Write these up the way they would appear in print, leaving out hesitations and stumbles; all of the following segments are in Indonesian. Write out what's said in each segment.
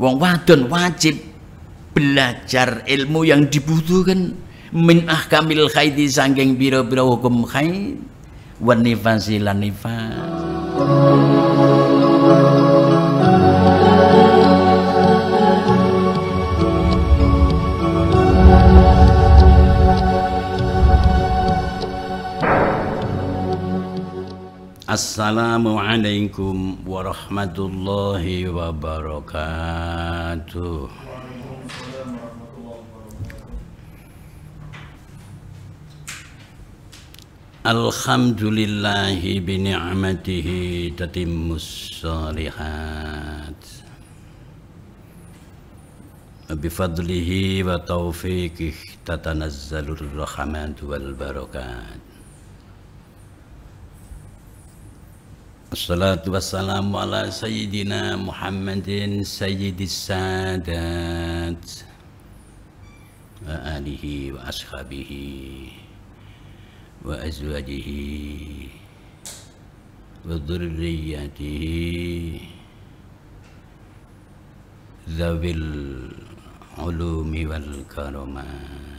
Wong wadon wajib belajar ilmu yang dibutuhkan min ahkamil haidi saking pira-pira hukum haid wan nifasi lan nifas. Assalamualaikum warahmatullahi wabarakatuh. Alhamdulillahi bini'matihi tatimmus shalihat bifadlihi wa taufiqih tatanazzalur rahmatu wal barakat. Assalatu wassalamu ala sayyidina Muhammadin sayyidis sadat wa alihi wa ashabihi wa azwajihi wa dhurriyyatihi dzawil ulumi wal karamat.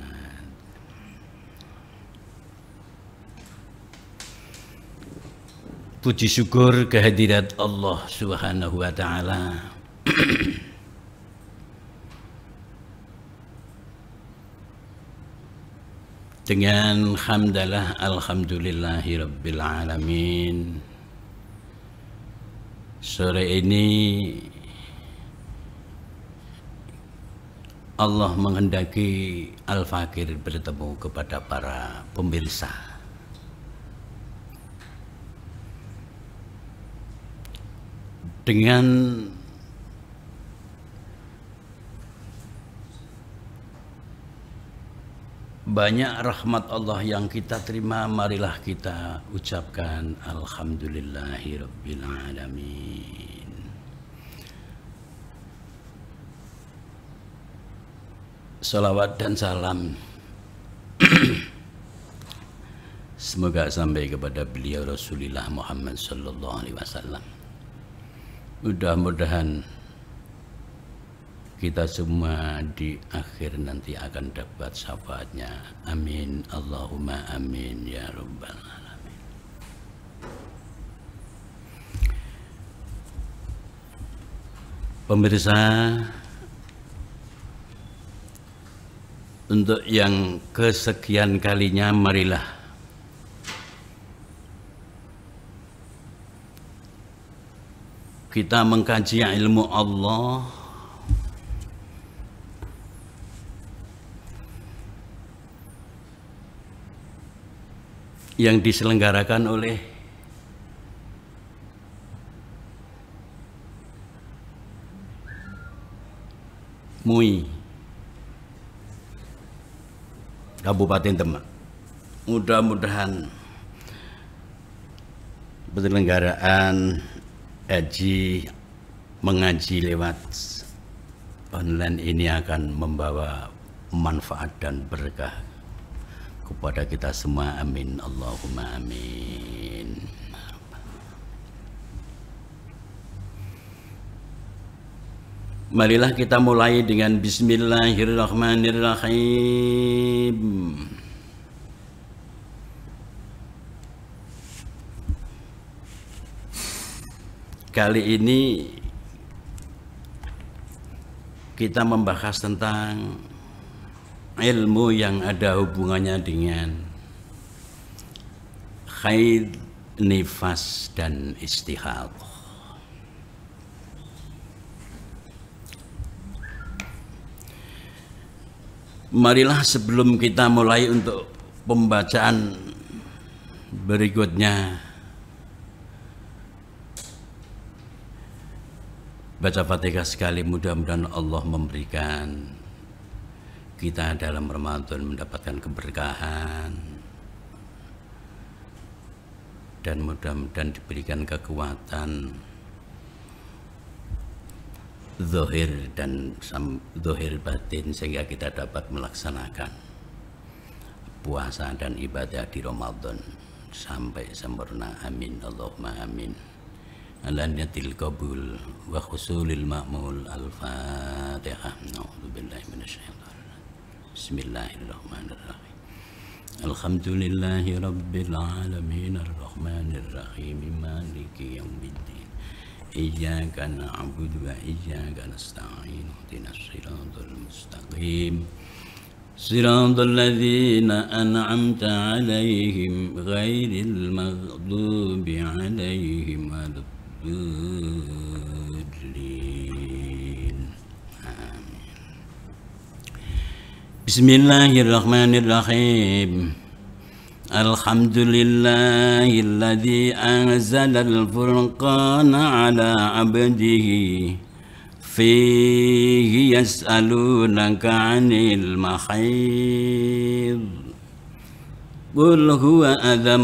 Puji syukur kehadirat Allah Subhanahu wa ta'ala. Dengan hamdalah alhamdulillahi rabbil alamin. Sore ini Allah menghendaki Al-Fakir bertemu kepada para pemirsa. Dengan banyak rahmat Allah yang kita terima, marilah kita ucapkan alhamdulillahi rabbil alamin. Salawat dan salam semoga sampai kepada beliau Rasulullah Muhammad sallallahu alaihi wasallam. Mudah-mudahan kita semua di akhir nanti akan dapat syafaatnya. Amin. Allahumma amin ya rabbal alamin. Pemirsa, untuk yang kesekian kalinya marilah kita mengkaji ilmu Allah yang diselenggarakan oleh MUI Kabupaten Demak. Mudah-mudahan penyelenggaraan haji mengaji lewat online ini akan membawa manfaat dan berkah kepada kita semua. Amin. Allahumma amin. Marilah kita mulai dengan bismillahirrahmanirrahim. Kali ini kita membahas tentang ilmu yang ada hubungannya dengan haid, nifas, dan istihadah. Marilah sebelum kita mulai untuk pembacaan berikutnya, baca Fatihah sekali. Mudah-mudahan Allah memberikan kita dalam Ramadan mendapatkan keberkahan dan mudah-mudahan diberikan kekuatan zahir dan zahir batin sehingga kita dapat melaksanakan puasa dan ibadah di Ramadan sampai sempurna. Amin. Allahumma amin. على نية القبول وحصول المأمول. الفاتحة. نعوذ بالله من الشيطان الرجيم. بسم الله الرحمن الرحيم. الحمد لله رب العالمين الرحمن الرحيم مالك يوم الدين إياك نعبد وإياك نستعين اهدنا الصراط المستقيم صراط الذين أنعمت عليهم غير المغضوب عليهم ولا الضالين. آمين. بسم الله الرحمن الرحيم. الحمد لله الذي أنزل الفرقان على عبده فيه يسألونك عن المحيض قل هو أذى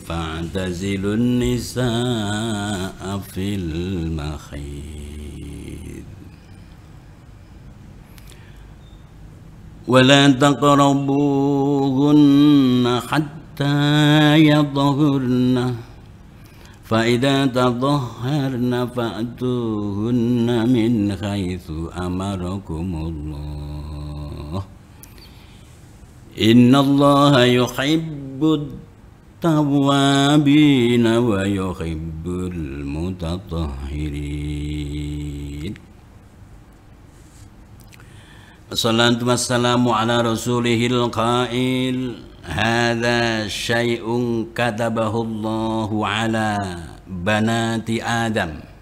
فاعتزلوا النساء في المحيض ولا تقربوهن حتى يطهرن فإذا تطهرن فأتوهن من حيث أمركم الله إن الله يحب التوابين ويحب المتطهرين. الصلاة والسلام على رسوله القائل هذا شيء كتبه الله على بنات آدم.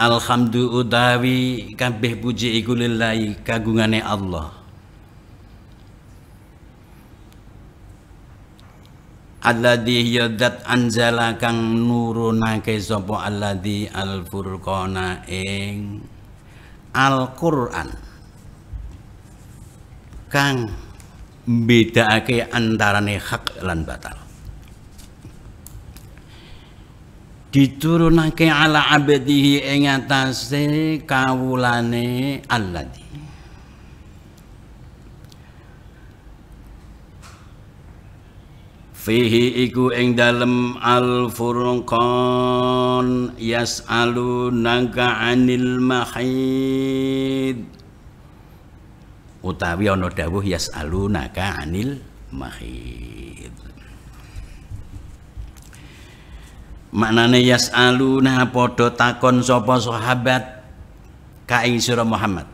Alhamdu utawi kabeh puji iku lillahi kagungane Allah. Alladzi yadat anzala kang nurunake sapa alladzi al-furqana ing Al-Qur'an kang mbedakake antarane hak lan batal. Diturunake ala abdihi ing atase kawulane alladzi fihi iku ing dalem al-furqan yas'alunaka 'anil mahid utawi ana dawuh yas'alunaka 'anil mahid. Maknane yas'aluna padha takon sapa sahabat ka ing sira Muhammad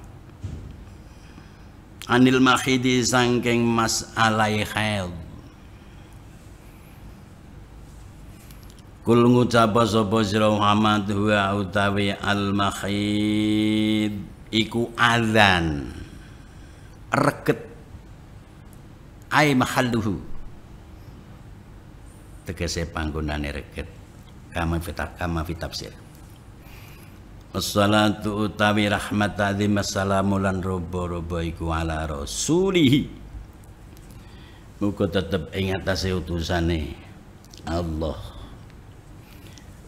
anil mahidi saking mas'alah haid. Kul ngucap sapa sira Muhammad huwa utawi al mahid iku adzan reket ai mahalluhu tegese panggonane reket kama fi tafsir. Wassalatu utawi rahmat azim assalamu lan robo-robo iku ala rasulih muga tetep ing atase utusane Allah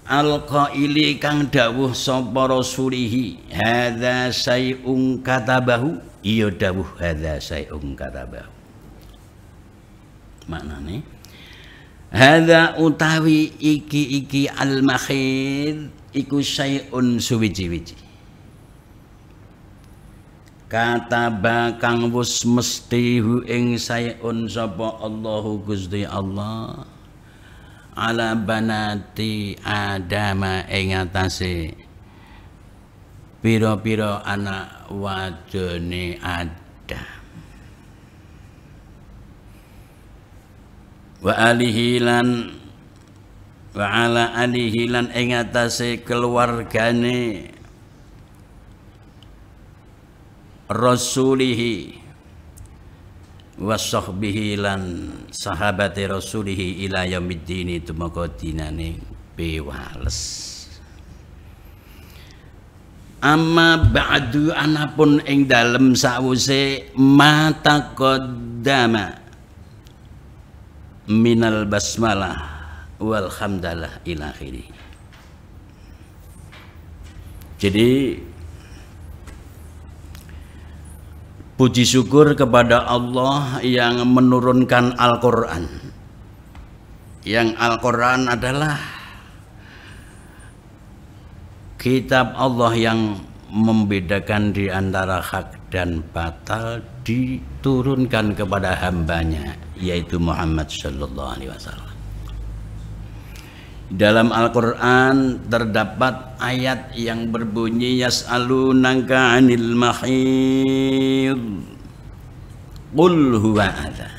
al-qaili kang dawuh sapa rasulihi hadza syai'un katabahu iya dawuh hadza syai'un katabahu maknane hadza utawi iki al-mahid iku syai'un suwiji-wiji kataba kang wus mesti hu ing syai'un sapa Allahu Gusti Allah ala banati Adama ing atase pira-pira anak wadone Adam wa alihi lan wa ala alihi lan ing atase keluargane rasulihi wa sahbihi lan sahabate rasulihi ila yaumiddin tumeka dinane piwales. Amma ba'du anapun ing dalem sawuse mata qaddama minal basmalah wal hamdalah ila akhiri. Jadi puji syukur kepada Allah yang menurunkan Al-Quran yang Al-Quran adalah kitab Allah yang membedakan di antara hak dan batal, diturunkan kepada hambanya yaitu Muhammad sallallahu alaihi wasallam. Dalam Al-Quran terdapat ayat yang berbunyi yas'alunaka 'anil mahid qul huwa adza.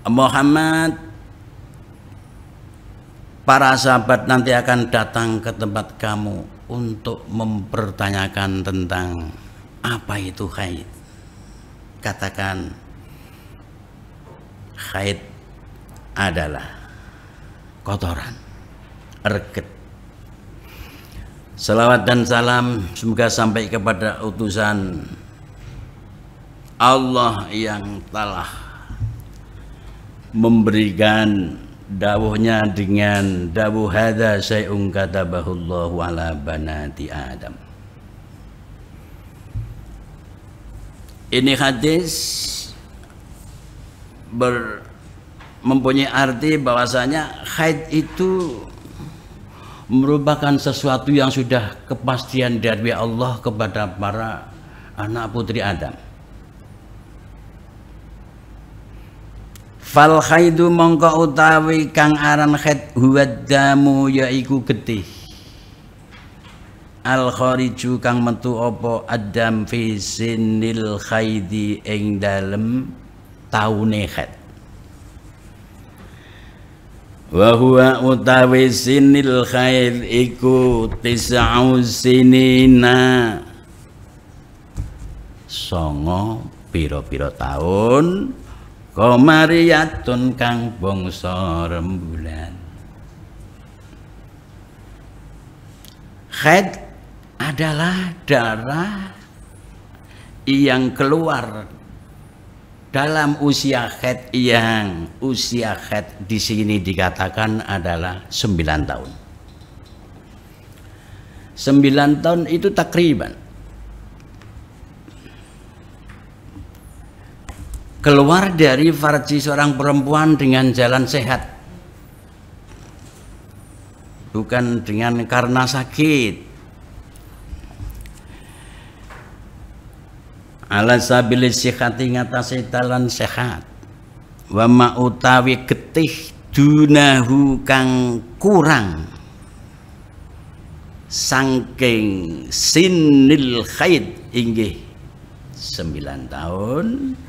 Muhammad, para sahabat nanti akan datang ke tempat kamu untuk mempertanyakan tentang apa itu haid. Katakan, haid adalah kotoran, erget. Salawat dan salam semoga sampai kepada utusan Allah yang telah memberikan dawuhnya dengan dawuh hadza syai'un katabahullahu ala banati Adam. Ini hadis mempunyai arti bahwasanya haid itu merupakan sesuatu yang sudah kepastian dari Allah kepada para anak putri Adam. Fal khaidu mongko utawi kang aran khaid huwa damu yaiku getih. Al khariju kang metu apa adam fi sinil khaidi ing dalem taune khaid. Wa huwa utawi sinil khaid iku tis'u sinina. Songo pira-pira taun Qamariyatun kang bangsa rembulan. Haid adalah darah yang keluar dalam usia haid, yang usia haid di sini dikatakan adalah 9 tahun. 9 tahun itu takriban keluar dari farji seorang perempuan dengan jalan sehat, bukan dengan karena sakit. Ala sabilis sihati ngatasi talan sehat. Wa ma utawi getih dunahu kang kurang sangking sinil khaid inggih 9 tahun.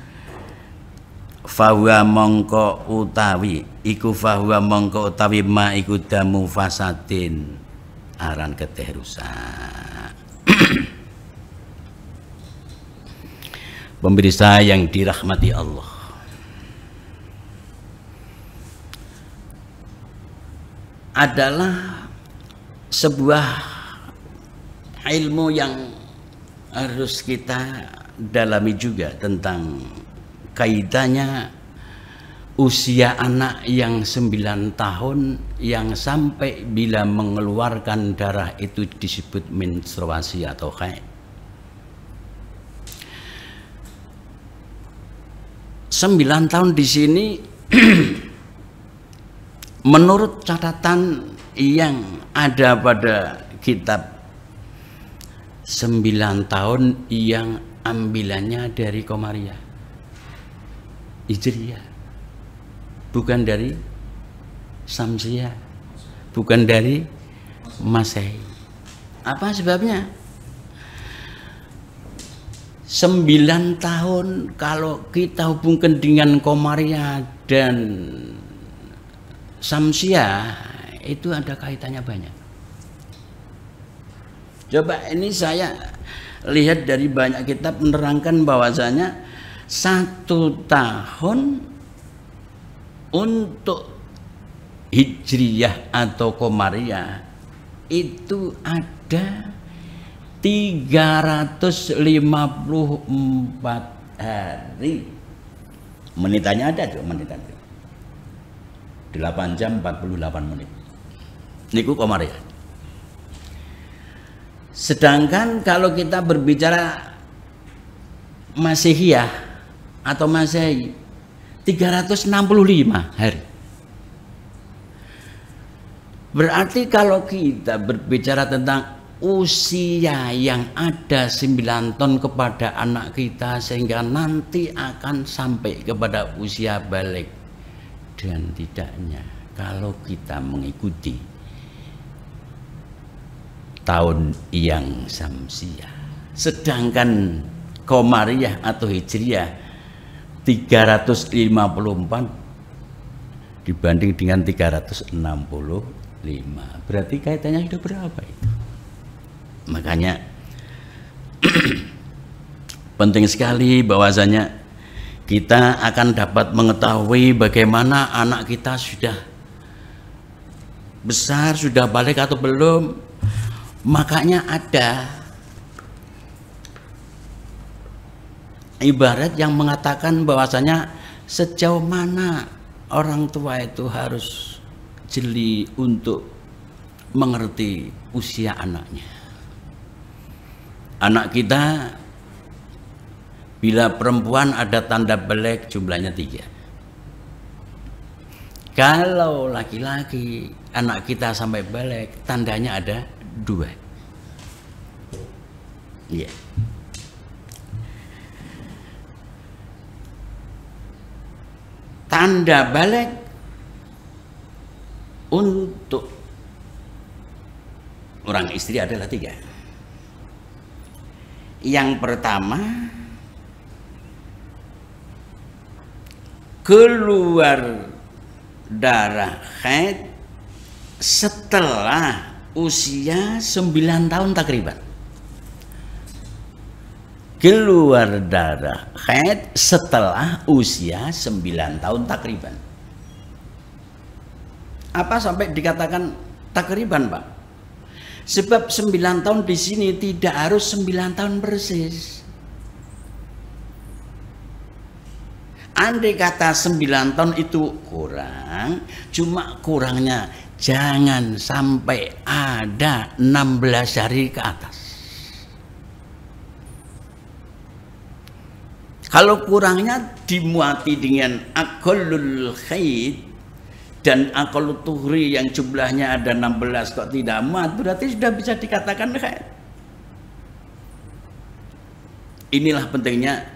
Fahuwa mongko utawi iku fahuwa mongko utawi ma iku damu fasadin aran getih rusak. Pemirsa yang dirahmati Allah, adalah sebuah ilmu yang harus kita dalami juga tentang kaitannya usia anak yang 9 tahun yang sampai bila mengeluarkan darah itu disebut menstruasi atau haid. 9 tahun di sini menurut catatan yang ada pada kitab 9 tahun yang ambilannya dari Komariah Hijriyah, bukan dari Samsiyah, bukan dari Masehi. Apa sebabnya? 9 tahun kalau kita hubungkan dengan Komariah dan Samsiyah itu ada kaitannya banyak. Coba ini saya lihat dari banyak kitab menerangkan bahwasanya 1 tahun untuk Hijriyah atau Komariah itu ada 354 hari. Menitannya ada tuh, menitannya 8 jam 48 menit. Niku Komariah. Sedangkan kalau kita berbicara Masihiyah atau Masehi 365 hari. Berarti kalau kita berbicara tentang usia yang ada 9 tahun kepada anak kita sehingga nanti akan sampai kepada usia balik, dan tidaknya kalau kita mengikuti tahun yang Samsiah, sedangkan Qamariyah atau Hijriyah 354 dibanding dengan 365, berarti kaitannya sudah berapa itu? Makanya penting sekali bahwasanya kita akan dapat mengetahui bagaimana anak kita sudah besar, sudah balik atau belum. Makanya ada ibarat yang mengatakan bahwasanya sejauh mana orang tua itu harus jeli untuk mengerti usia anaknya. Anak kita bila perempuan ada tanda balik jumlahnya 3. Kalau laki-laki anak kita sampai balik tandanya ada 2. Iya. Tanda balik untuk orang istri adalah 3. Yang pertama, keluar darah haid setelah usia 9 tahun takriban. Keluar darah haid setelah usia 9 tahun takriban. Apa sampai dikatakan takriban, Pak? Sebab 9 tahun di sini tidak harus 9 tahun persis. Andai kata 9 tahun itu kurang, cuma kurangnya jangan sampai ada 16 hari ke atas. Kalau kurangnya dimuati dengan aqallul haid dan aqallut tuhri yang jumlahnya ada 16 kok tidak muat, berarti sudah bisa dikatakan haid. Inilah pentingnya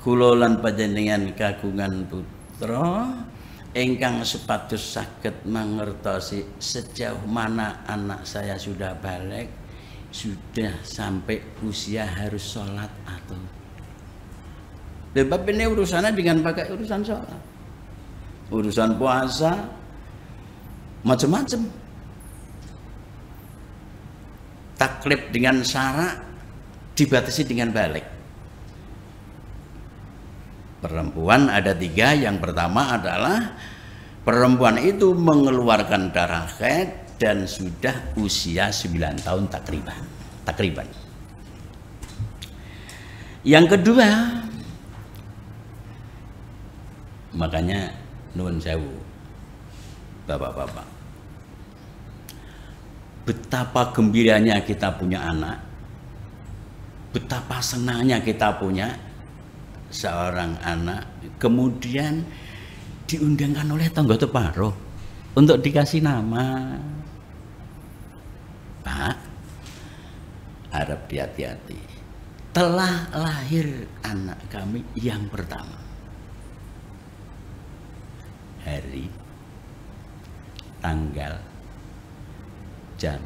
kulolan panjenengan kagungan putra ingkang supados saged mangertosi sejauh mana anak saya sudah balik, sudah sampai usia harus sholat atau. Sebab ini urusannya dengan pakai urusan sholat, urusan puasa, macam-macam. Taklif dengan syarak dibatasi dengan balik. Perempuan ada 3. Yang pertama adalah perempuan itu mengeluarkan darah haid dan sudah usia 9 tahun takriban. Yang kedua, makanya nuwun sewu bapak-bapak, betapa gembiranya kita punya anak, betapa senangnya kita punya seorang anak, kemudian diundangkan oleh tangga teparo untuk dikasih nama. Pak, harap hati-hati, telah lahir anak kami yang pertama. Hari, tanggal, jam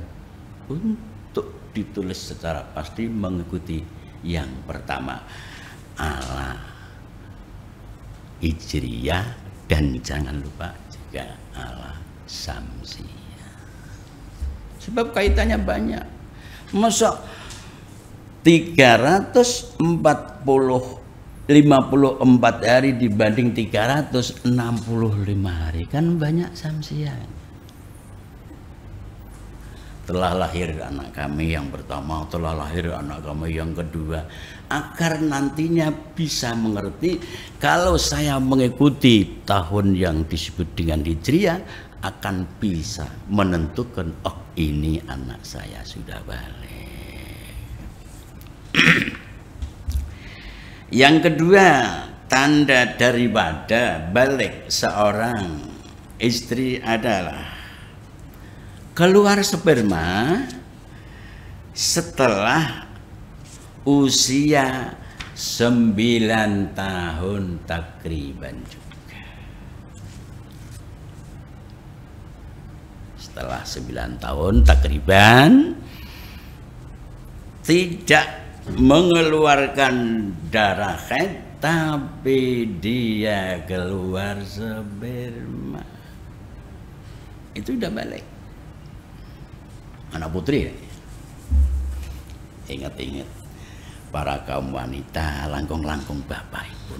untuk ditulis secara pasti mengikuti yang pertama ala Hijriyah dan jangan lupa juga ala Samsiyah. Sebab kaitannya banyak. Masa 354 hari dibanding 365 hari, kan banyak Samsiyah. Telah lahir anak kami yang pertama, telah lahir anak kami yang kedua, agar nantinya bisa mengerti kalau saya mengikuti tahun yang disebut dengan Hijriyah akan bisa menentukan, oh ini anak saya sudah balik. Yang kedua, tanda daripada balik seorang istri adalah keluar sperma setelah usia 9 tahun takriban juga. Setelah 9 tahun takriban tidak mengeluarkan darah haid, tapi dia keluar sperma, itu udah balik. Anak putri ya? Ingat-ingat para kaum wanita, langkung-langkung bapak ibu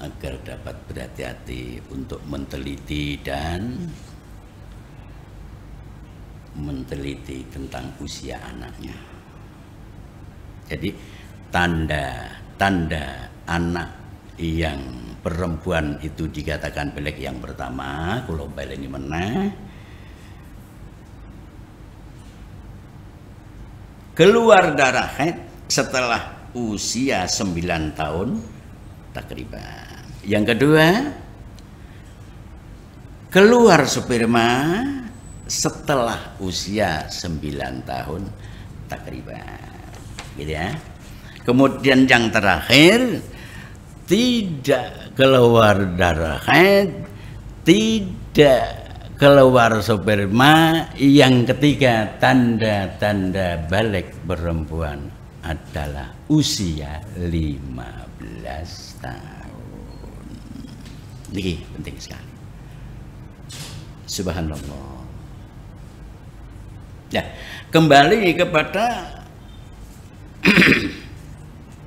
agar dapat berhati-hati untuk meneliti tentang usia anaknya. Jadi tanda anak yang perempuan itu dikatakan balik yang pertama, kalau balik ini meneh keluar darah haid setelah usia 9 tahun takriban. Yang kedua, keluar sperma setelah usia 9 tahun takriban, gitu ya. Kemudian yang terakhir, tidak keluar darah haid, tidak keluar sperma. Yang ketiga, tanda-tanda balik perempuan adalah usia 15 tahun. Ini penting sekali. Subhanallah. Ya, kembali kepada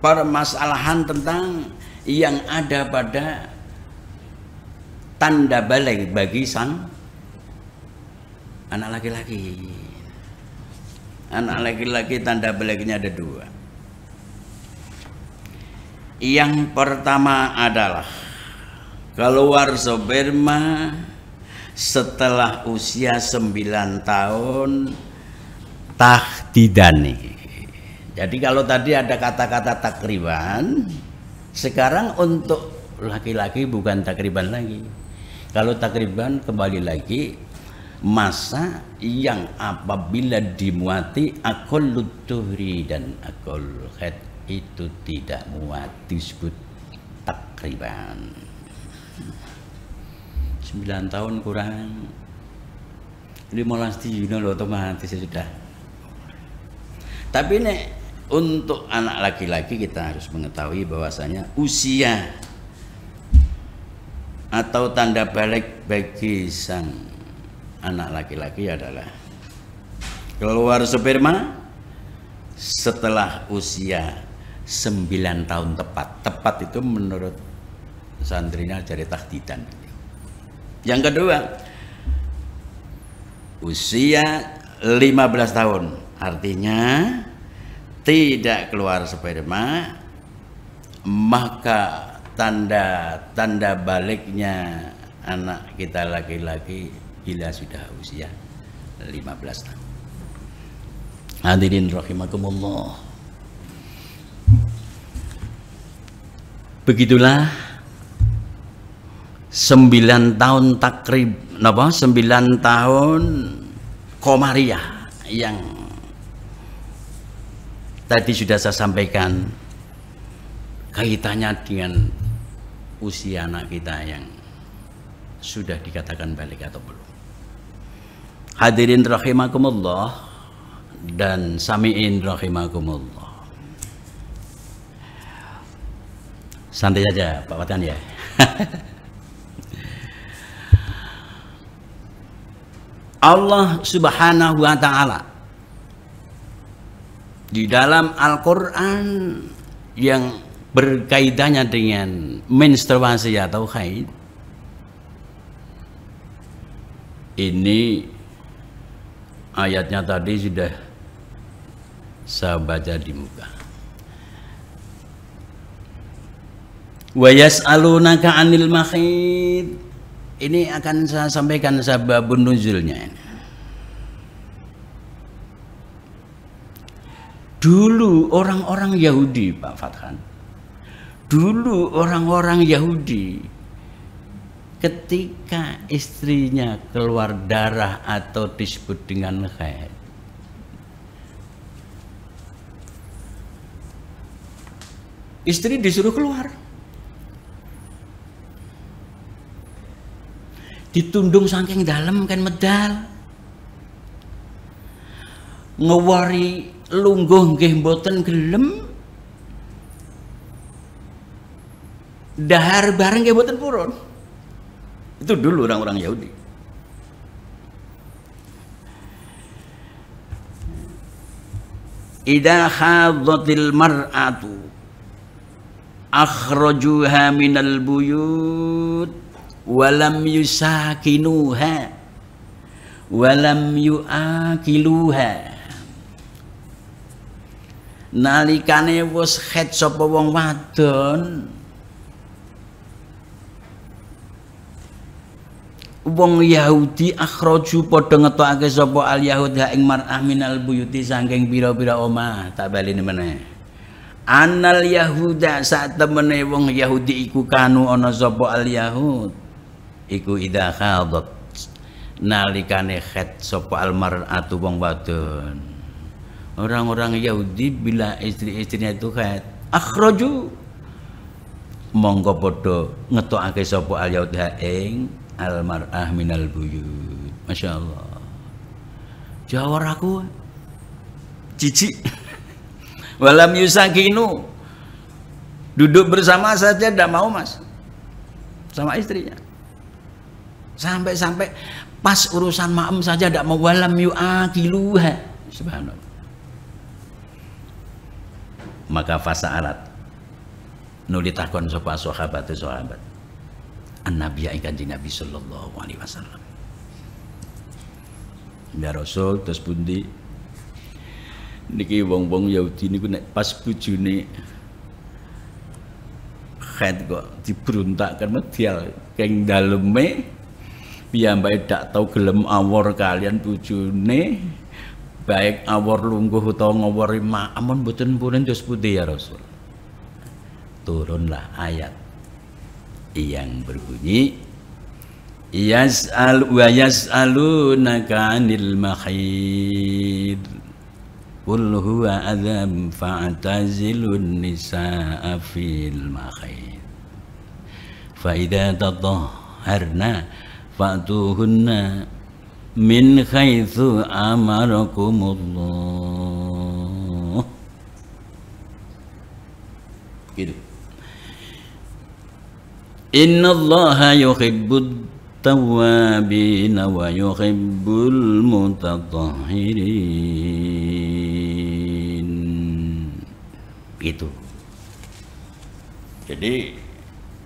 permasalahan tentang yang ada pada tanda balik bagi sang anak laki-laki. Anak laki-laki tanda baliknya ada 2. Yang pertama adalah keluar sperma setelah usia 9 tahun tahdidani. Jadi kalau tadi ada kata-kata takriban, sekarang untuk laki-laki bukan takriban lagi. Kalau takriban kembali lagi masa yang apabila dimuati aqallut tuhri dan aqall haid itu tidak muat disebut takriban. 9 tahun kurang 15 tahun otomatis sudah. Tapi nek untuk anak laki-laki kita harus mengetahui bahwasanya usia atau tanda balik bagi sang anak laki-laki adalah keluar sperma setelah usia 9 tahun tepat. Tepat itu menurut santrinya dari tahdidan. Yang kedua, usia 15 tahun, artinya tidak keluar sperma, maka tanda baliknya anak kita laki-laki bila sudah usia 15 tahun. Hadirin rahimakumullah. Begitulah 9 tahun takrib, 9 tahun komariah yang tadi sudah saya sampaikan kaitannya dengan usia anak kita yang sudah dikatakan balik atau belum. Hadirin rahimakumullah dan sami'in rahimakumullah. Santai saja Pak Watan ya. Allah Subhanahu wa ta'ala di dalam Al-Quran yang berkaitannya dengan menstruasi atau haid, ini ayatnya tadi sudah saya baca di muka. Wa yas'alunaka 'anil mahid. Ini akan saya sampaikan sababun nuzulnya. Dulu orang-orang Yahudi, Pak Fathan, dulu orang-orang Yahudi ketika istrinya keluar darah atau disebut dengan haid, istri disuruh keluar, ditundung saking dalam kan medal, ngewari lungguh nggih mboten gelem, dahar bareng nggih mboten purun. Itu dulu orang-orang Yahudi. Idza khadhatil mar'atu akhrajuha minal buyut walam yusakinuha walam yuakiluha. Nalikane wis haid sapa wong wadon, wong Yahudi akhraju padha ngetokake sapa al yahud ha ing mar'ah minal buyuti saking pira-pira omah. Tak baleni meneh. Anal yahuda sak temene wong Yahudi iku kanu ana sapa al yahud iku idza khadat nalikane haid sapa al mar'atu wong wadon. Orang-orang Yahudi bila istri-istrinya itu haid, akhraju monggo padha ngetokake sapa al yahud ha ing al mar'ah minal buyut. Masya Allah. Jawar aku jijik. Walam yusakinu, duduk bersama saja tidak mau mas sama istrinya. Sampai-sampai pas urusan maem saja tidak mau. Walam yuakiluha. Subhanallah. Maka fasa alat nulitakon sapa sahabat an-nabi kanjeng Nabi sallallahu alaihi wasallam. Ya Rasul terus pundi niki wong-wong Yahudi niku nek pas bojone haid kok dibruntakkan medial keng daleme piyambake dak tau gelem awor kalian bojone, baik awor lungguh utawa ngawori amun mboten purun terus pundi ya Rasul. Turunlah ayat yang berbunyi yas'alunaka 'anil mahid qul huwa adzam fa'tazilun nisaa fil mahid fa idza tatahharna fa'tuhunna min haitsu amarakumullah. Gitu. Innallaha yuhibbut tawwabin wa yuhibbul mutatahhirin. Itu. Jadi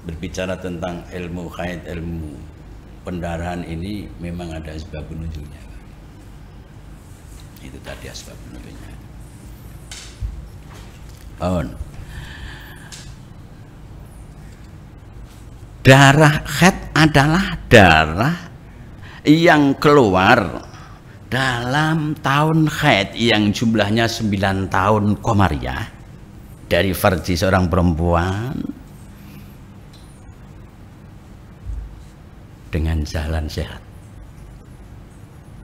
berbicara tentang ilmu haid, ilmu pendarahan ini memang ada sebab penunjuknya. Itu tadi sebab penunjuknya. Darah haid adalah darah yang keluar dalam tahun haid yang jumlahnya 9 tahun komariah dari farji seorang perempuan dengan jalan sehat.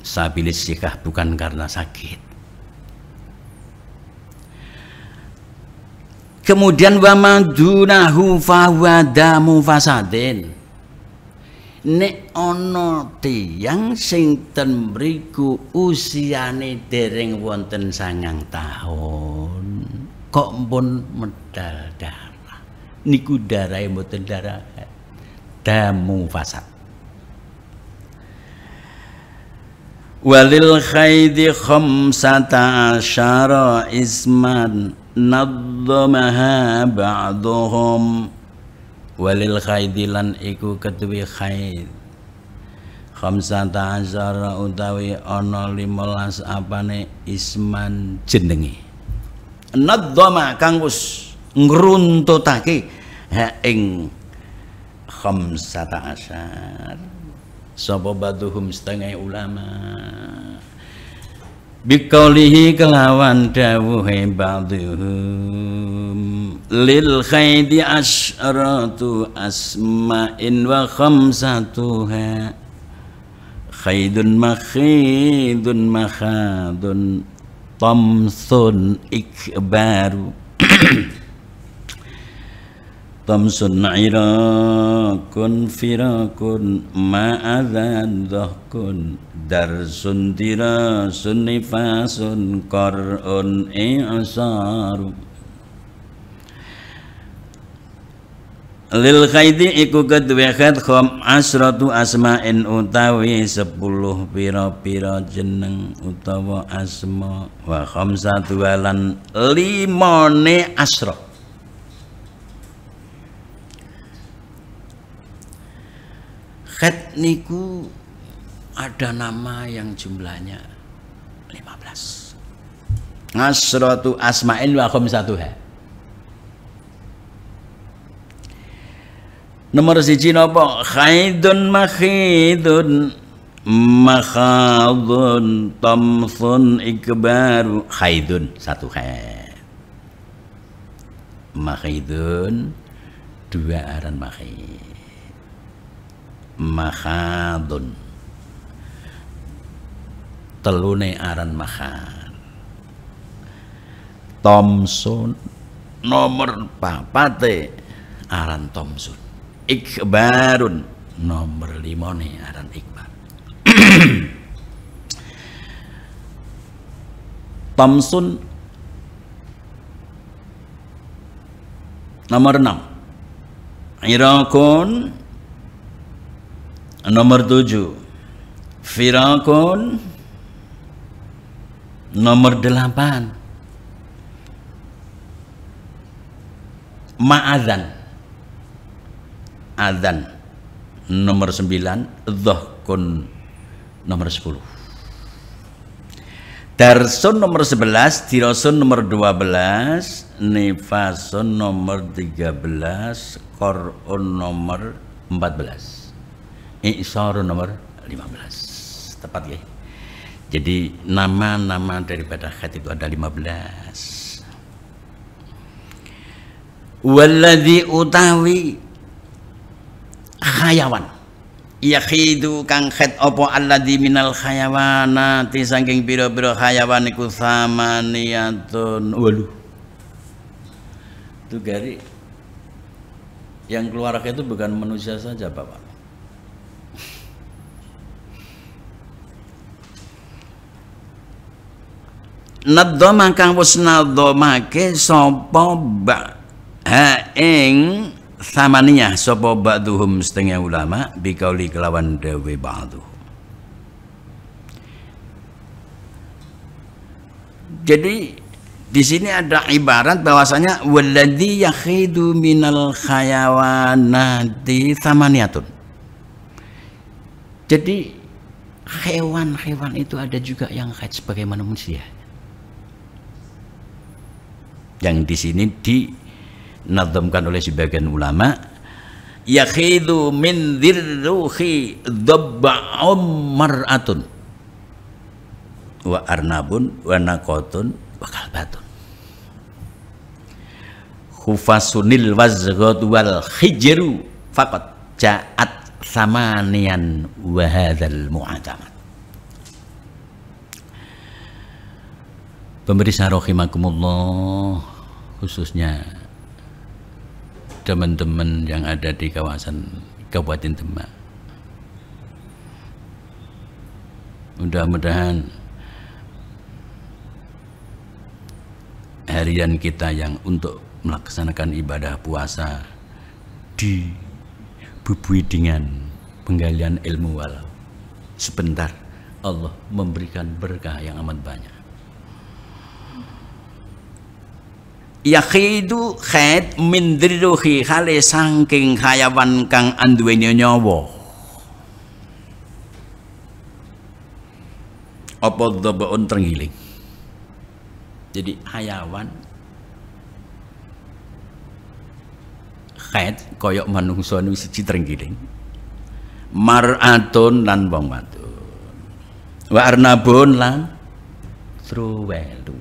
Sabilis sikah bukan karena sakit. Kemudian wa madunahu fahuwa damu fasadin. Nek ana tiyang sing ten mriku usiane dereng wonten 9 tahun kok pun medal darah. Niku darahe mboten darah damu fasad. Walil khaidi khamsata asyara isman nadzamaha ba'duhum. Walil khaidi lan iku keduwe khaid khamsata asyara utawi ana 15 apane isman jenenge nadzama kang wis ngruntutake ha ing khamsata asyar sapa ba'duhum setengah ulama biqaulihi kelawan dawuhe ba'dhum lil khaidi asyratu asma'in wa khamsatuha khaidun makhidun makhadun tamsun ikbaru tamsun irakun firakun ma'adhan dhahkun darsun dirasun nifasun qar'un i'saru lil khaidi iku kedue khat khom asratu asma'in utawi 10 pira-pira jeneng utawa asma wa khamsatu lan 5 asra. Khat niku ada nama yang jumlahnya 15. Asratu asma'in wa khamsatuha. Nomor 1 napa? Khaidun makhidun makhadun tamsun ikbaru. Khaidun 1 khaid. Makhidun 2 aran makhid. Makhadun telune aran makhad. Tamsun nomor 4 aran tamsun. Ikbarun nomor 5 nih aran ikbar. Tamsun nomor 6. Irakun nomor 7. Firakun nomor 8. Ma'adzan adzan nomor 9. Dhahkun nomor 10. Darsun nomor 11. Dirasun nomor 12. Nifasun nomor 13. Qar'un nomor 14. I'sarun nomor 15. Tepat ya. Jadi nama-nama daripada khat itu ada 15. Walladzi utawi khayawan yakhidu kang khat apa alladzi minal khayawanati saking pira-pira khayawan iku samaniyatun 8. Itu gari yang keluar itu bukan manusia saja Bapak. Nadzama kang wis nadzamake sapa ba ing samaniyah sapa ba'duhum setengah ulama bikauli kelawan dawe ba'du. Jadi di sini ada ibarat bahwasanya walladzi yakhidu minal khayawanati samaniyatun. Jadi hewan-hewan itu ada juga yang khaid sebagaimana manusia. Yang di sini dinadzamkan oleh sebagian ulama yakhidu min dzirruhi dhabba'um mar'atun wa arnabun wa naqatun wa kalbatun khufasunil wazghatu wal hijru faqat ja'at samanian wa hadzal mu'tamad. Pemirsa rahimakumullah, khususnya teman-teman yang ada di kawasan Kabupaten Demak, mudah-mudahan harian kita yang untuk melaksanakan ibadah puasa dibubui dengan penggalian ilmu walau sebentar, Allah memberikan berkah yang amat banyak. Yakhidu khaid min dzirruhi khale saking hayawan kang anduweni nyawa. Apa dhabaun terenggiling. Jadi hayawan khaid koyok manungsa niku siji terenggiling. Mar'atun lan wong wadon. Wa arnabun lan buntru welu.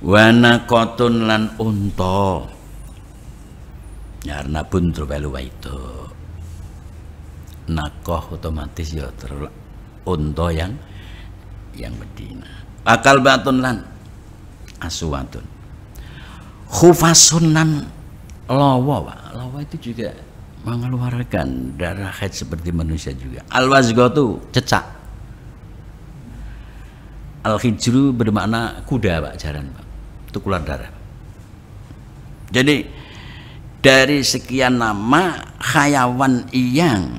Wana kotun lan unta. Karena buntru welu itu. Nakoh otomatis ya unta yang betina. Akal batun lan aswatun. Khufasun lan lawa. Lawa itu juga mengeluarkan darah haid seperti manusia juga. Al-wazghatu cecak. Al-hijru bermakna kuda Pak, jaran Pak. Itu keluar darah. Jadi dari sekian nama hayawan yang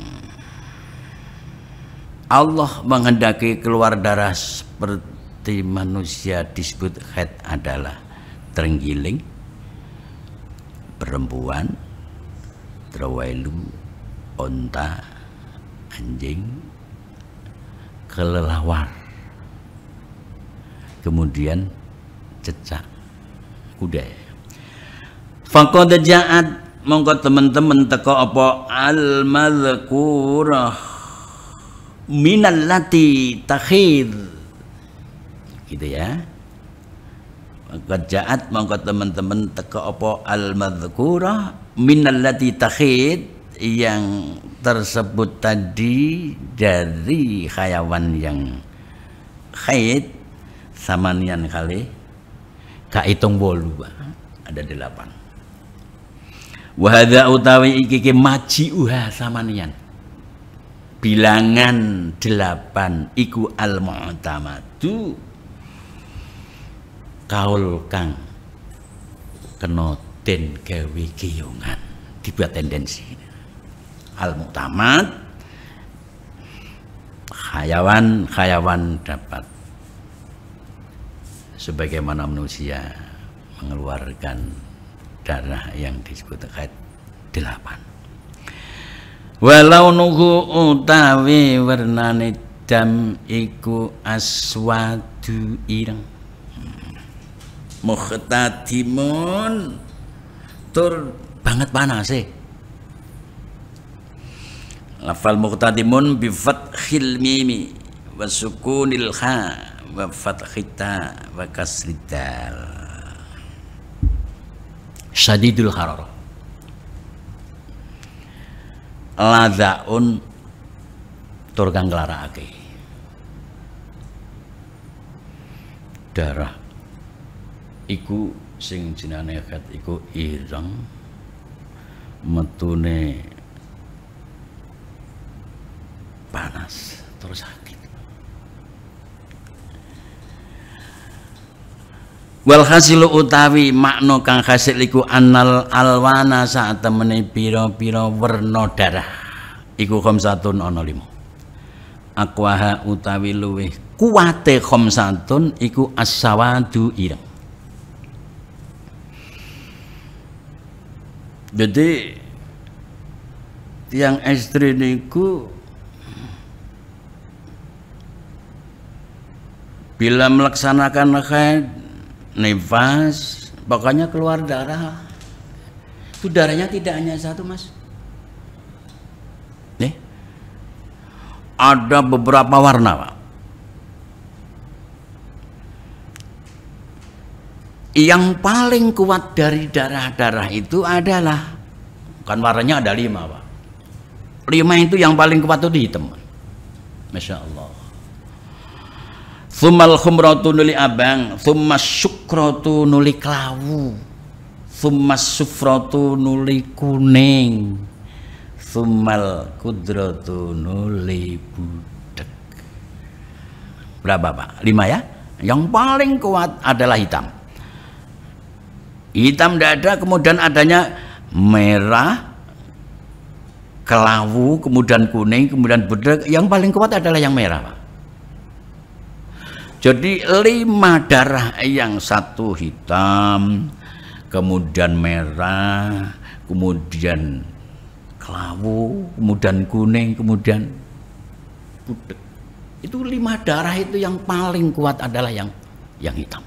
Allah menghendaki keluar darah seperti manusia disebut haid adalah terenggiling, perempuan, terwailu, onta, anjing, kelelawar, kemudian cecak, kuda. Faqad ja'at mongko teman-teman teko apa al-madhkurah minallati takhid, gitu ya. Faqad ja'at mongko teman-teman teko apa al-madhkurah minallati takhid, yang tersebut tadi dari hayawan yang haid samanian kali kaitung bolu ada 8. Wahada utawi iki maji uha samanian bilangan 8 iku al-mu'tamadu kaul kang kena den gawe geyongan dibuat tendensi. Al-mu'tamad hayawan dapat sebagaimana manusia mengeluarkan darah yang disebut haid 8. Walau nuhu utawi warnane dam iku aswadu ireng mukhtatimun tur banget panase. Lafal mukhtatimun bi fathil mimi wa sukunil kha wa fathita wa kasridal. Syadidul hararah, ladzaun tur kang nglarakake. Darah iku sing jenenge haid iku ireng, metune panas terus sakit. Wal hasilu utawi makna kang hasil iku annal alwana saat temene pira-pira werna darah iku khamsatun ana 5. Aqwaha utawi luweh kuwate khamsatun iku as-sawadu ireng. Jadi tiang istri niku bila melaksanakan haid nifas, pokoknya keluar darah. Itu darahnya tidak hanya satu, Mas. Nih, ada beberapa warna, Pak. Yang paling kuat dari darah-darah itu adalah, kan warnanya ada 5, Pak. 5 itu yang paling kuat itu hitam. Masya Allah. Tsummal khumratu nuli abang, tsummas syukratu nuli klawu, tsummas sufratu nuli kuning, tsummal kudratu nuli budek. Berapa Pak? 5 ya? Yang paling kuat adalah hitam. Hitam dada, kemudian adanya merah, kelawu, kemudian kuning, kemudian budek. Yang paling kuat adalah yang merah, Pak. Jadi 5 darah, yang satu hitam, kemudian merah, kemudian kelawu, kemudian kuning, kemudian budek. Itu 5 darah itu yang paling kuat adalah yang hitam.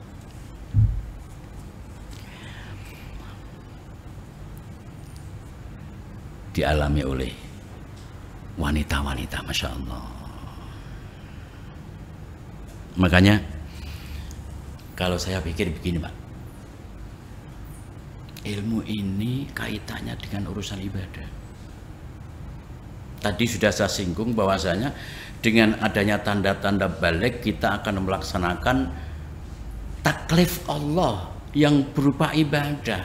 Dialami oleh wanita-wanita, Masya Allah. Makanya Kalau saya pikir begini Pak, ilmu ini kaitannya dengan urusan ibadah. Tadi sudah saya singgung bahwasanya dengan adanya tanda-tanda balik kita akan melaksanakan taklif Allah yang berupa ibadah.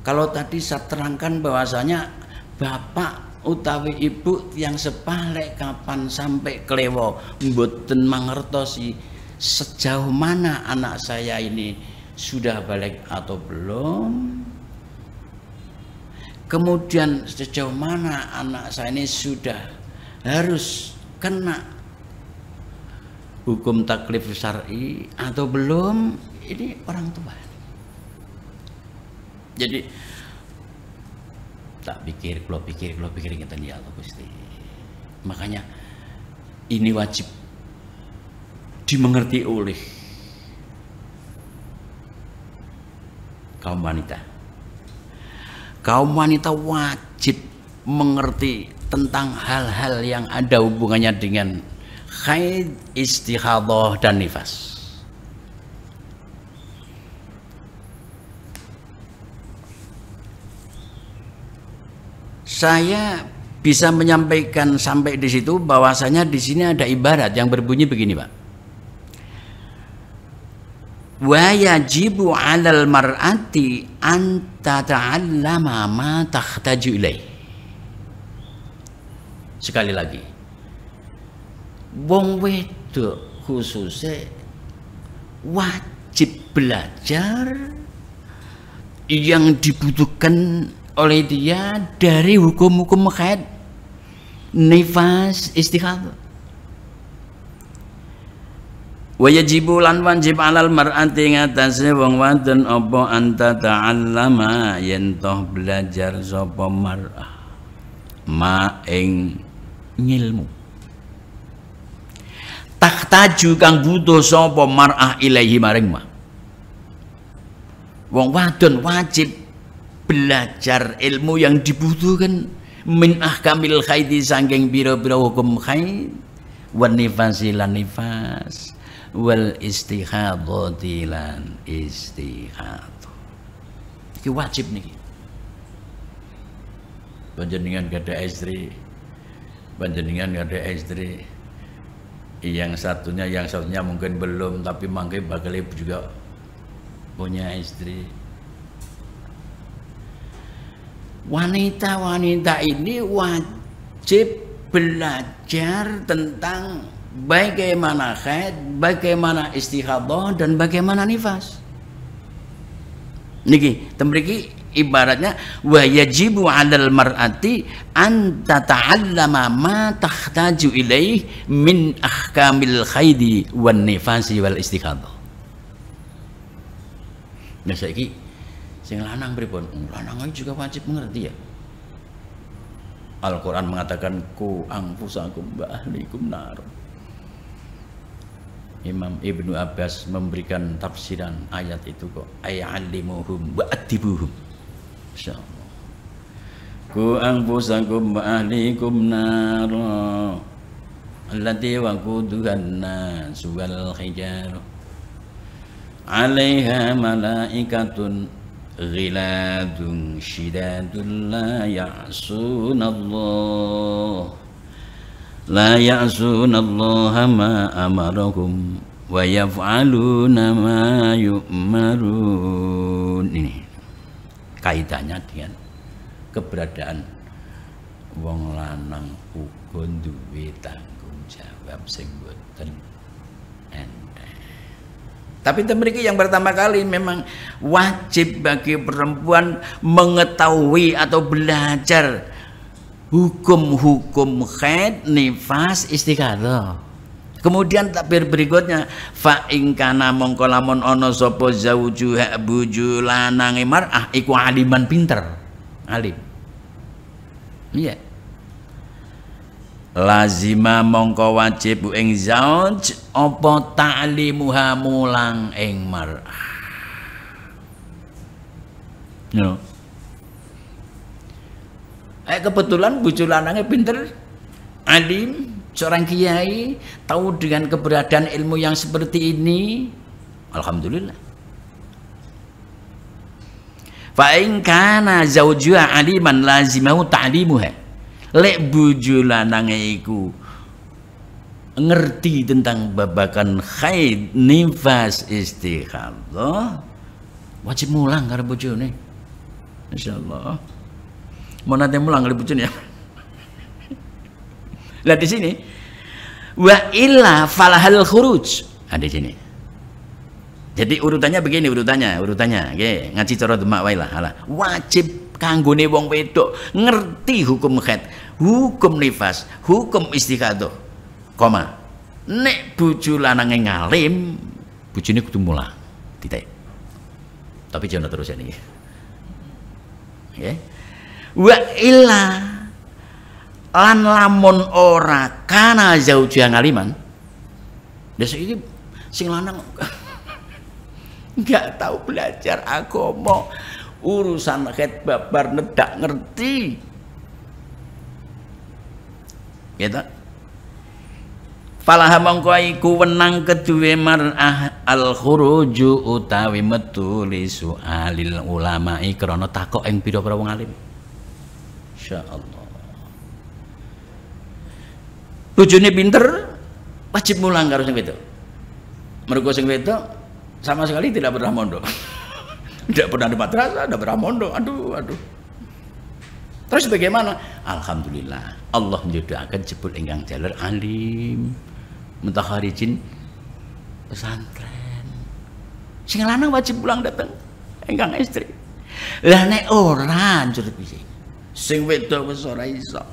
Kalau tadi saya terangkan bahwasanya bapak utawi ibu yang sepalek kapan sampai klewo mboten mangertosi sejauh mana anak saya ini sudah balik atau belum, kemudian sejauh mana anak saya ini sudah harus kena hukum taklif syar'i atau belum, ini orang tua. Jadi tak pikir, kalau pikir ngeten ya Allah Gusti. Makanya ini wajib dimengerti oleh kaum wanita. Kaum wanita wajib mengerti tentang hal-hal yang ada hubungannya dengan haid, istighadah dan nifas. Saya bisa menyampaikan sampai di situ bahwasanya di sini ada ibarat yang berbunyi begini, Pak. Wa yajibu 'alal mar'ati an tata'allama ma tahtaju ilaih. Sekali lagi. Wong wedok khususnya wajib belajar yang dibutuhkan oleh dia dari hukum-hukum haid, nifas, istighadah. Wa yajibu lan wajib alal mar'ati ngatasé wong wadon apa anta ta'allama yen toh belajar sapa mar'ah ma ing ngilmu tahtaju kang butuh sapa mar'ah ilaihi maring ma. Wong wadon wajib belajar ilmu yang dibutuhkan min ahkamil haidi saking pira-pira hukum haid wan nifasi lan nifas wal istihadati lan istihadah. Iki wajib niki. Panjenengan gada istri, panjenengan gada istri, yang satunya mungkin belum, tapi mangke bakal juga punya istri. Wanita-wanita ini wajib belajar tentang bagaimana haid, bagaimana istihadah, dan bagaimana nifas. Niki, temriki ibaratnya wa yajibu 'alal mar'ati an tata'allama ma tahtaju ilaih min ahkamil haidi wan nifasi wal istihadah. Nah saiki sing lanang pripun? Lanang juga wajib mengerti ya. Al-Quran mengatakan ku anfusakum wa ahlikum nar. Imam Ibnu Abbas memberikan tafsiran ayat itu kok, ay'allimuhum wa adibuhum. Insyaallah. Ku anfusakum wa ahlikum nar allati waquduhan nas wal hijar 'alaiha malaikatun ghiladun shidadun la ya'sunallaha ma amarahum wa yaf'aluna ma yu'marun. Ini kaitannya dengan keberadaan wong lanang uga duwe tanggung jawab sing boten enteng. Tapi mriki yang pertama kali memang wajib bagi perempuan mengetahui atau belajar hukum-hukum haid, nifas, istighadah. Kemudian takbir berikutnya fa ing kana mongko lamun ana sapa zauju bojo lanange mar'ah iku aliman pinter. Alim. Iya. Lazima mongko wajib ing zauj apa ta'limuha mulang ing mar'ah. No. Kebetulan bojo lanange pinter, alim, seorang kiai, tahu dengan keberadaan ilmu yang seperti ini, Alhamdulillah. Fa in kana zaujuha aliman lazimahu ta'limuha. Lek bojo lanange iku ngerti tentang babakan haid, nifas, istikhadah, wajib mulang karo bojone. Insyaallah. Mau nanti mulang karo bojone ya. Lah di sini wa illa falahal khuruj. Di sini. Jadi urutannya begini, urutannya, nggih, ngaji cara demak wae lah. Wajib kanggone wong wedok ngerti hukum haid, hukum nifas, hukum istikhadah. Koma. Nek bojo lanange ngalim, bojone kudu mulang. Titik. Tapi jangan terus ini. Nggih. Wa illa lan lamun ora kana zaujian ngaliman. Desa iki sing lanang enggak tahu belajar agama, urusan haid babar nedak ngerti. Gitu. Falaha mongko iku wenang keduwe mar'ah al khuruju utawi metu li su'alil ulama krana takok ing pira-pira wong alim. Insyaallah. Bojone pinter wajib mulang karo sing wedok. Mergo sing wedok sama sekali tidak pernah mondok. Tidak pernah di madrasah, tidak pernah mondok. Aduh. Terus bagaimana? Alhamdulillah, Allah menjodohkan jebul ingkang jalur alim, mutaharijin pesantren. Sing lanang wajib pulang datang ingkang istri. Lah nek ora njur piye? Sing wedok wis ora iso.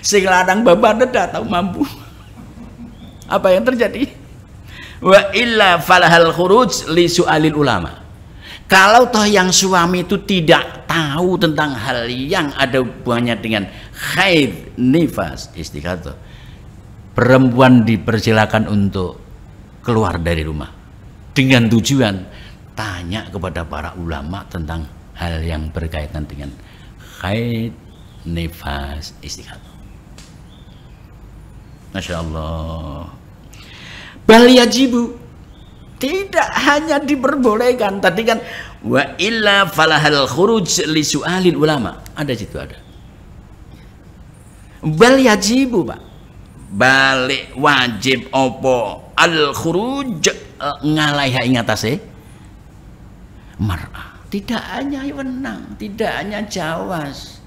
Sing lanang babar ndak tahu mampu. Apa yang terjadi? Wa illa falahal khuruj li su'alil ulama. Kalau toh yang suami itu tidak tahu tentang hal yang ada hubungannya dengan haid, nifas, istikhadah, perempuan dipersilakan untuk keluar dari rumah dengan tujuan tanya kepada para ulama tentang hal yang berkaitan dengan haid, nifas, istikhadah. Masya Allah. Bal yajibu, tidak hanya diperbolehkan. Tadi kan wa illa falahal khuruj li su'alil ulama, ada situ ada. Bal yajibu, Pak, balik wajib opo al khuruj ngalaiha ing atase mar'ah. Tidak hanya wenang, tidak hanya jawas.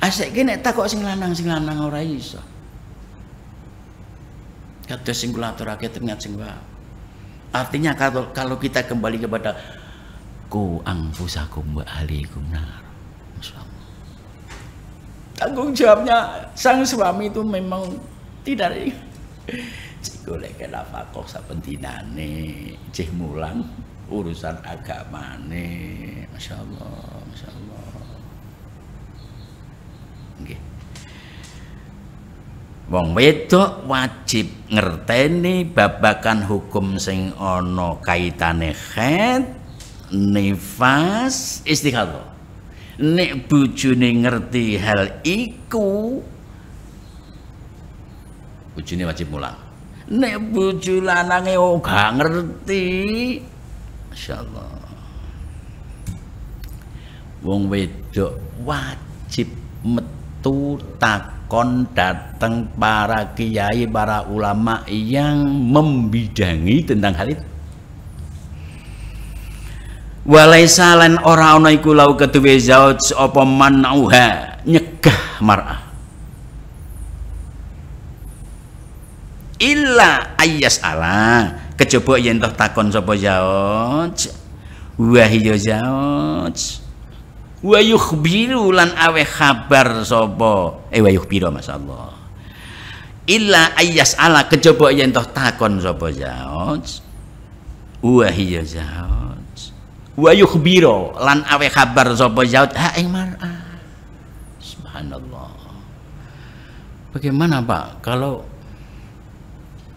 Asik kene takok sing lanang ora iso. Kata singulator rakyat ternyata singwa. Artinya kalau kita kembali kepada ku anfusakum wa ahlikum nar. Masyaallah. Tanggung jawabnya sang suami itu memang tidak golek nafkah saben dinane, cih mulang urusan agamane. Masyaallah, masyaallah. Nggih. Wong wedok wajib ngerteni babakan hukum sing ana kaitane haid, nifas, istikhadah. Nek bojone ngerti hal iku, bojone wajib mulang. Nek bojo lanange gak ngerti, masyaallah, wong wedok wajib metu takon datang para kiai, para ulama yang membidangi tentang hal itu. Walaisa lan ora ana iku lau keduwe zauj apa manauha nyegah mar'ah illa ayyas ala kejaba yen toh takon sapa zauj wa hiya zauj wa yukhbiru lan awe kabar sapa wa yukhbiru masyaallah illa ayyas ala kejaba yen toh takon sapa zauj wa hiya zauj wa yukhbiro lan awe kabar sapa zauj ha ing mar'ah. Subhanallah. Bagaimana Pak kalau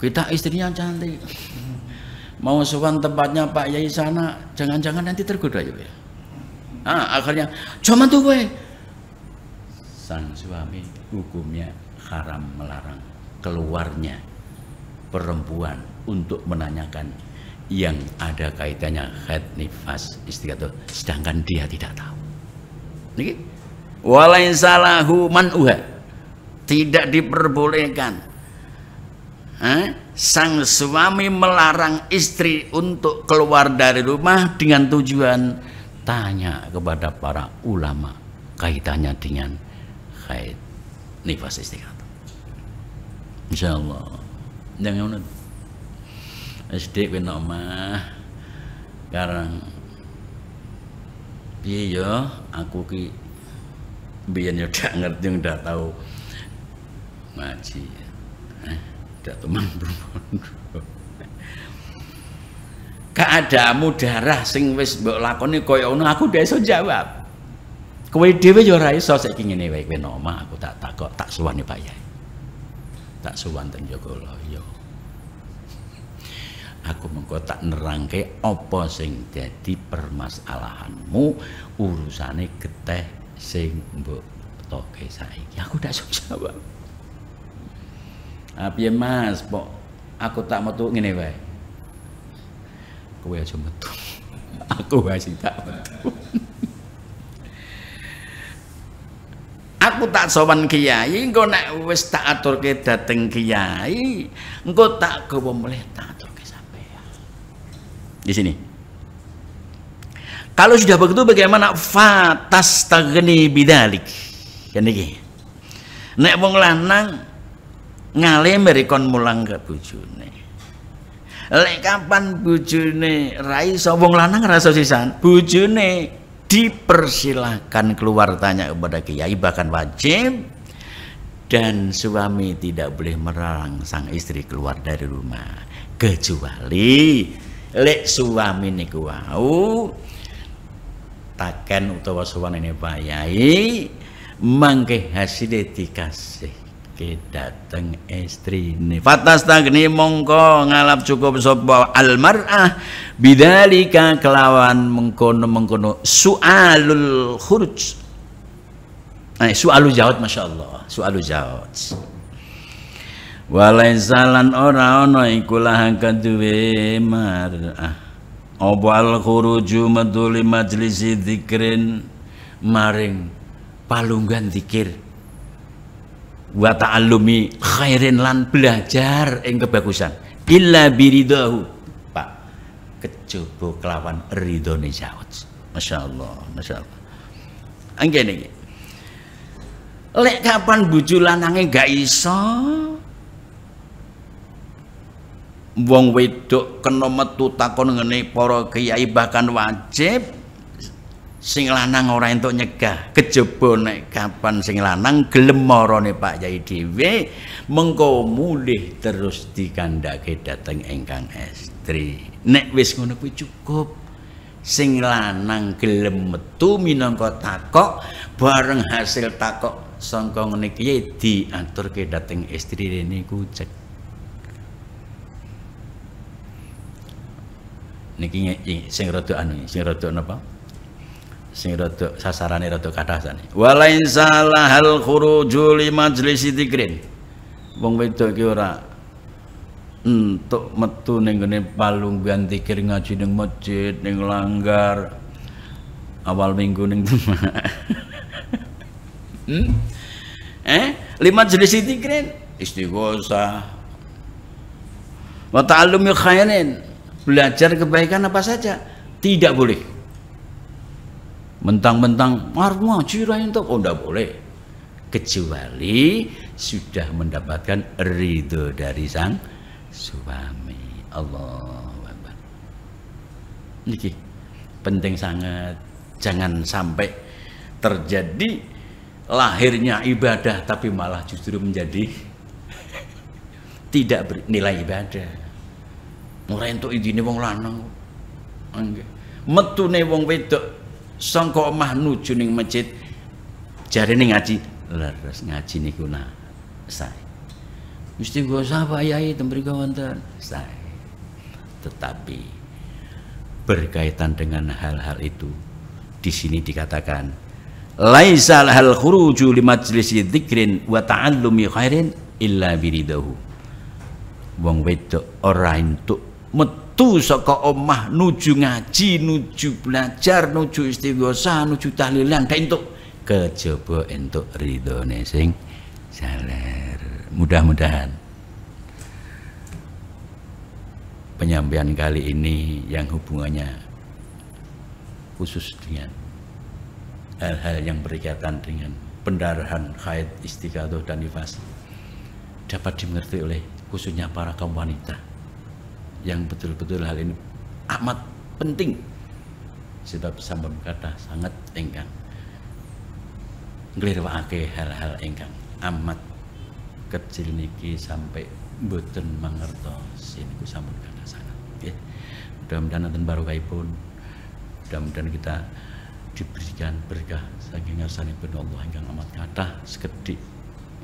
kita istrinya cantik, mau sowan tempatnya Pak Yai sana, jangan-jangan nanti tergoda ya. Akhirnya cuma tuh gue sang suami hukumnya haram melarang keluarnya perempuan untuk menanyakan yang ada kaitannya haid, nifas, istihadah, sedangkan dia tidak tahu. Niki walaisa lahu man'uha, tidak diperbolehkan sang suami melarang istri untuk keluar dari rumah dengan tujuan tanya kepada para ulama kaitannya dengan haid, nifas, istihadah. Insyaallah jangan SD kena omah karang piye ya aku ki biyen ya ndak ngerti ndak tahu ngaji ndak teman keadaanmu darah sing wis mbok lakoni kaya ngono aku ndak iso jawab, kowe dhewe ya ora iso saiki ngene wae kena omah aku tak takok tak suwani Pak Yai, tak suwan ten Jogoloyo. Aku mengko tak nerangke apa sing dadi permasalahanmu, urusane geteh sing mbok toke saiki. Aku ndak iso jawab. Piye Mas, pok aku tak metu ngene wae. Kowe aja metu. Aku wae sing tak metu. Aku tak sowan kiai, engko nek wis tak aturke dateng kiai, engko tak gawa mulih tak aturke sampean. Di sini. Kalau sudah begitu bagaimana fatastagni bidzalik? Kan iki. Nek wong lanang ngale merikon mulang ke bojone. Lek kapan bojone ra iso wong lanang ra iso sisan, bojone dipersilahkan keluar tanya kepada kiai, bahkan wajib, dan suami tidak boleh melarang sang istri keluar dari rumah kecuali lek suami niku wau taken utawa suwanene Pak Yai mangke hasilnya dikasih ke dateng istrine. Fatastagni mongko ngalap cukup sapa almar'ah bidzalika kelawan mengkono su'alul khuruj. Su'alu jaut masyaallah, su'alu jaut. Walaisalan ora ana iku lah kaduwe mar'ah. Apa al khuruju maduli majlisi dzikrin maring palunggan zikir wa ta'allumi khairin lan belajar ing kebagusan illa biridahu Pak kejaba kelawan ridhone zawj. Masyaallah, masyaallah. Anggen iki lek kapan bojo lanange gak iso, wong wedok kena metu takon ngene para kiai bahkan wajib, sing lanang ora entuk nyegah, kejaba nek kapan sing lanang gelem marane Pak Yai dhewe mengko mulih terus dikandhake dhateng ingkang estri. Nek wis ngono kuwi cukup, sing lanang gelem metu minangka takok, bareng hasil takok sangka ngene iki diaturke dhateng istri niku cek. Niki sing rada anu, sing rada napa? Sing rada sasarane rada kathah sane. Walain salahal khuruju li majlisi dzikrin. Wong wedok iki ora entuk metu ning ngene palunggan zikir ngaji ning masjid, ning langgar. Awal minggu ning li majlisi dzikrin istighosah. Wa ta'allumi khairin, belajar kebaikan apa saja tidak boleh. Mentang-mentang ngaji ra entuk, oh ndak boleh, kecuali sudah mendapatkan ridho dari sang suami. Allahu Akbar. Niki penting sangat, jangan sampai terjadi lahirnya ibadah tapi malah justru menjadi tidak bernilai ibadah. Ora entuk idine wong lanang. Metune wong wedok sangka omah nuju ning masjid jarene ngaji, leres ngaji niku nah sae. Mesti go sapa Yai tembrika wonten sae. Tetapi berkaitan dengan hal-hal itu di sini dikatakan laisa hal khuruju li majlisi dzikrin wa ta'allumi khairin illa biridahu. wong wedok ora entuk metu saka omah nuju ngaji, nuju belajar, nuju istighosah, nuju tahlilan gak entuk, kejaba entuk ridhone sing saler. Mudah-mudahan penyampaian kali ini yang hubungannya khusus dengan hal-hal yang berkaitan dengan pendarahan, haid, istiqadah dan nifas dapat dimengerti oleh khususnya para kaum wanita yang betul-betul hal ini amat penting, sebab sampun kata sangat engkang nglirwakake hal-hal engkang amat kecil niki sampai mboten mangertos niku sampun kata sangat nggih. Mudah-mudahan wonten barokahipun, mudah-mudahan kita diberikan berkah saking ngarsanipun Allah ingkang amat kathah, sekedhik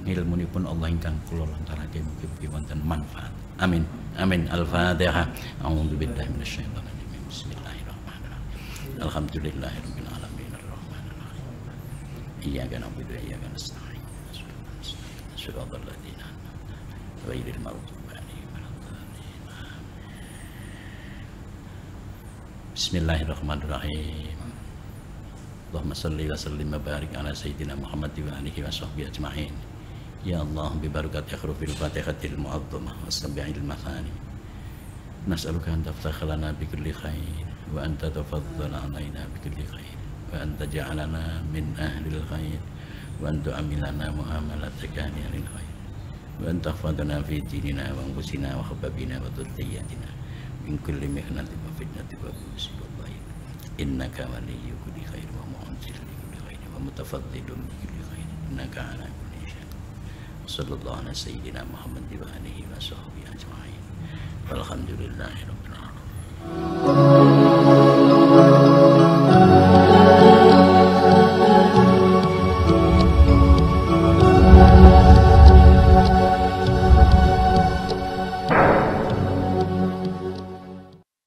ilmunipun Allah ingkang kula lantarake mugi-mugi wonten manfaat. Amin. Amin. Al-Fatihah. A'udzu billahi minasyaitonir rajim. Bismillahirrahmanirrahim. Alhamdulillahirabbil alamin arrahmanir rahim. Iyyaka na'budu wa iyyaka nasta'in. Shiratal ladzina an'amta 'alaihim ghairil maghdubi 'alaihim waladdallin. Bismillahirrahmanirrahim. Allahumma salli wa sallim wa barik ala sayyidina Muhammad wa alihi wa sahbihi ajma'in. Ya Allah, bi barakati hurufil Fatihatil mu'azzamah wa sabi'il mathani. Nas'aluka an taftaha lana bi kulli khair wa an tatafaddala alaina bi kulli khair wa an taj'alana min ahlil khair wa an tu'amilana mu'amalataka lil khair wa an tahfadhana fi dinina wa anfusina wa hababina wa dhurriyyatina min kulli mihnatin wa fitnatin wa musibatin. Innaka waliyyu kulli khair wa mu'til li kulli khair wa mutafaddilun li kulli khair. Innaka ala kulli syai'. Sallallahu ala sayyidina Muhammad wa alihi wa sahbihi ajma'in. Walhamdulillahi rabbil alamin.